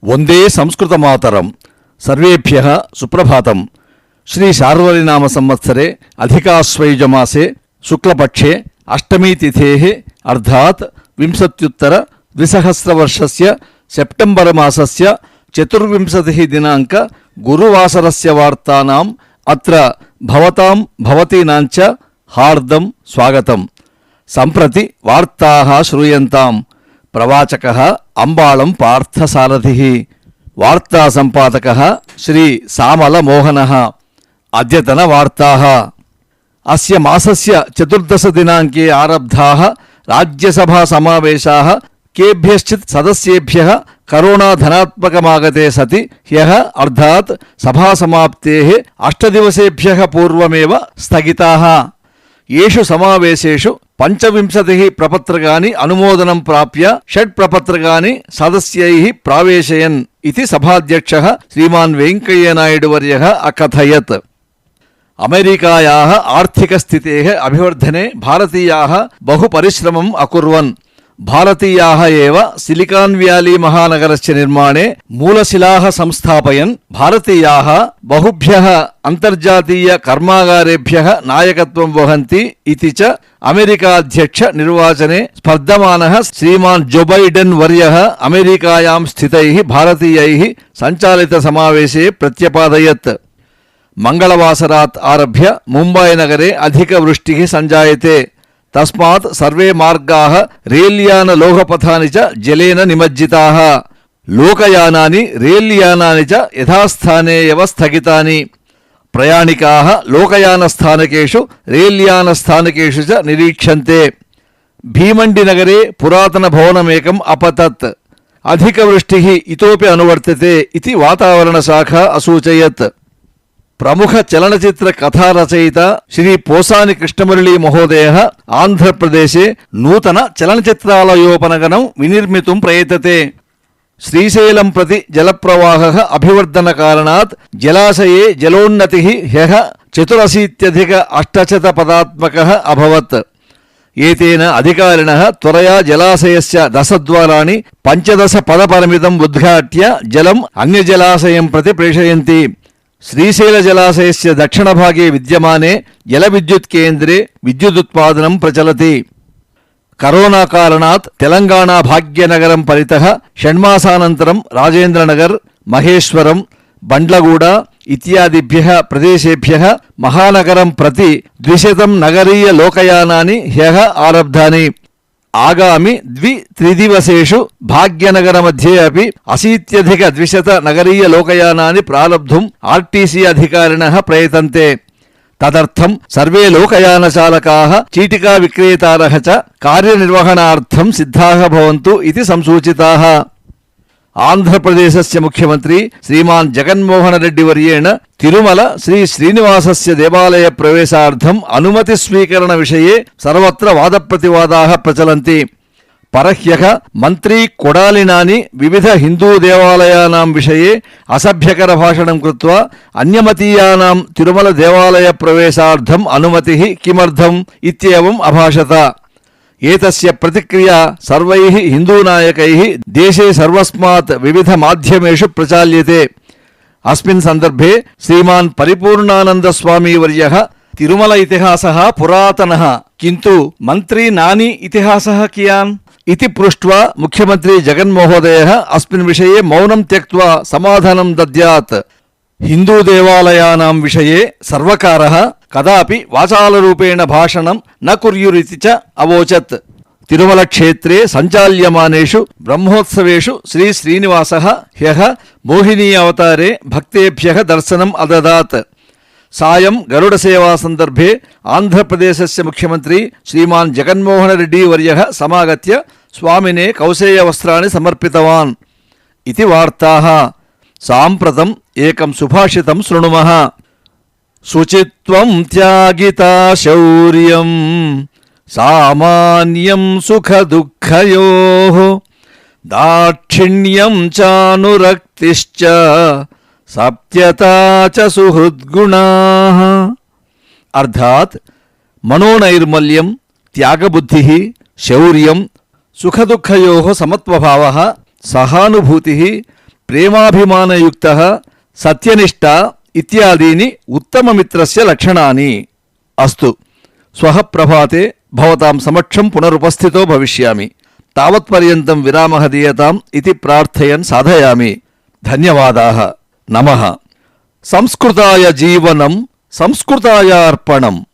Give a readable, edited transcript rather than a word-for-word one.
వందే సంస్కృతమాతరం. సర్వేభ్యః సుప్రభాతం. Shri శార్వరీనామ సంవత్సరే అధికాశ్వయుజమాసే శుక్లపక్షే అష్టమీ తిథేః అర్థాత్ వింశత్యుత్తర ద్విసహస్రవర్షస్య September మాసస్య చతుర్వింశతిః దినాంక గురువాసరస్య వార్తానాం అత్ర భవతాం భవతీనాంచ హార్దం స్వాగతం. సంప్రతి వార్తాః శ్రూయంతాం. ప్రవాచకః అంబాళం పార్థసారథిః. వార్తా సంపాదకः శ్రీ సామల మోహనः. అద్యతన వార్తాः. అస్య మాసస్య చతుర్దశ దినాంకే ఆరబ్ధాः రాజ్యసభా సమావేశాः కేభ్యశ్చిత్ సదస్యేభ్యः కరోనా ధనాత్మకమాగతే సతి హ్యః అర్థాత్ సభా సమాప్తేః 8 దివసేభ్యः పూర్వమేవ స్థగితాः. येषु समावेशेषु 25 प्रपत्रकानि अनुमोदनं प्राप्य 6 प्रपत्रकानि सदस्यैः प्रावेशयन् इति सभाध्यक्षः श्रीमान् वेङ्कय्यनायडुवर्यः अकथयत्. अमेरिकायाः आर्थिकस्थितेः अभिवर्धने भारतीयाः बहुपरिश्रमम् अकुर्वन्. भारतीयाः एव सिलिकान् व्याली महानगरस्य निर्माणे मूलशिलाः संस्थापयन् भारतीयाः बहुभ्यः अन्तर्जातीय कर्मागारेभ्यः नायकत्वं वहन्ति इति च अमेरिकाध्यक्ष निर्वाचने स्पर्धमानः श्रीमान् जो बैडेन् वर्यः अमेरिकायां स्थितैः भारतीयैः सञ्चालित समावेशे प्रत्यपादयत्. मंगलवासरात् आरभ्य मुम्बै नगरे अधिकवृष्टिः सञ्जायते. तस्मात् सर्वे मार्गाः रेल्यान लोहपथानि च जलेन निमज्जिताः. लोकयानानि रेल्यानानि च यथास्थाने एव स्थगितानि. प्रयाणिकाः लोकयानस्थानकेषु रेल्यानस्थानकेषु च निरीक्षन्ते. भीमण्डिनगरे पुरातनभवनमेकम् अपतत्. अधिकवृष्टिः इतोपि अनुवर्तते इति वातावरणशाखा असूचयत्. प्रमुख चलनचित्र कथा रचयिता श्री पोसानि कृष्णमुरली महोदयः आंध्रप्रदेशे नूतन चलनचित्रालयोपनगनं विनिर्मितुं प्रयतते. श्रीशैलं प्रति जलप्रवाहः अभिवर्धन कारणात् जलाशये जलोन्नतिः ह्यः 84,800 पदात्मकः अभवत्. एतेन अधिकारिणः त्वरया जलाशयस्य 10 द्वाराणि 15 पदपरिमितम् उद्घाट्य जलम् अन्यजलाशयं प्रति प्रेषयन्ति. श्रीशैलजलाशयस्य दक्षिणभागे विद्यमाने जलविद्युत्केन्द्रे विद्युदुत्पादनं प्रचलति. करोना कारणात् तेलंगाणा भाग्यनगरं परितः षण्मासानन्तरं राजेन्द्रनगर, महेश्वरं, बण्ड्लगूड इत्यादिभ्यः प्रदेशेभ्यः महानगरं प्रति 200 नगरीय लोकयानानि ह्यः आरब्धानि. आगामि 2-3 दिवसेषु भाग्यनगरमध्ये अपि 80,200 नगरीय लोकयानानि प्रारब्धुम् आर्टीसी अधिकारिणः प्रयतन्ते. तदर्थं सर्वे लोकयानचालकाः चीटिका विक्रेतारः च कार्यनिर्वहणार्थं सिद्धाः भवन्तु इति संसूचिताः. आंध्रप्रदेशस्य मुख्यमंत्री श्रीमान् जगन्मोहन रेड्डी वर्येण तिरुमल श्री श्रीनिवासस्य देवालय प्रवेशार्थम् अनुमति स्वीकरण विषये सर्वत्र वादप्रतिवादाः प्रचलन्ति. परह्यः मंत्री कोडाली नानी विविध हिंदू देवालयानां विषये असभ्यकर भाषणं कृत्वा अन्यमतीयानां तिरुमल देवालय प्रवेशार्थम् अनुमतिः किमर्थम् इत्येवम् अभाषत. एतस्य प्रतिक्रिया सर्वैः हिन्दूनायकैः देशे सर्वस्मात् विविध माध्यमेषु प्रचाल्यते. अस्मिन् सन्दर्भे श्रीमान् परिपूर्णानंद स्वामी वर्यः तिरुमल इतिहासः पुरातनः किन्तु मंत्री नानी इतिहासः कियान् इति पृष्ट्वा मुख्यमंत्री जगन्मोहोदयः अस्मिन् विषये मौनं त्यक्त्वा समाधानं दद्यात्. हिंदू देवालयानां विषये सर्वकारः कदापि वाचालरूपेण भाषणं न कुर्युरिति च अवोचत्. तिरुमल क्षेत्रे सञ्चाल्यमानेषु ब्रह्मोत्सवेषु श्री श्रीनिवासः ह्यः मोहिनी अवतारे भक्तेभ्यः दर्शनम् अददात्. सायं गरुड सेवा संदर्भे आंध्रप्रदेशस्य मुख्यमंत्री श्रीमान् जगन्मोहन रेड्डी वर्यः समागत्य स्वामिने कौसेयवस्त्राणि समर्पितवान् इति वार्ताः. साम्प्रतम् एकं सुभाषितं शृणुमः. शुचित्वं त्यागिता शौर्यं सामान्यं सुखदुःखयोः दाक्षिण्यं चानुरक्तिश्च सत्यता च सुहृद्गुणाः. अर्थात् मनोनैर्मल्यं, त्यागबुद्धिः, शौर्यं, सुखदुःखयोः समत्वभावः, सहानुभूतिः, ప్రేమాభిమానయుక్తః సత్యనిష్ఠా ఇత్యాదీని ఉత్తమమిత్రస్య లక్షణాని. అస్తు. శ్వః ప్రభాతే భవతాం సమక్షం పునరుపస్థితో భవిష్యామి. తావత్పర్యంతం విరామః దీయతాం ఇతి ప్రార్థయన్ సాధయామి. ధన్యవాదాः. నమః. సంస్కృతాయ జీవనం సంస్కృతాయ అర్పణం.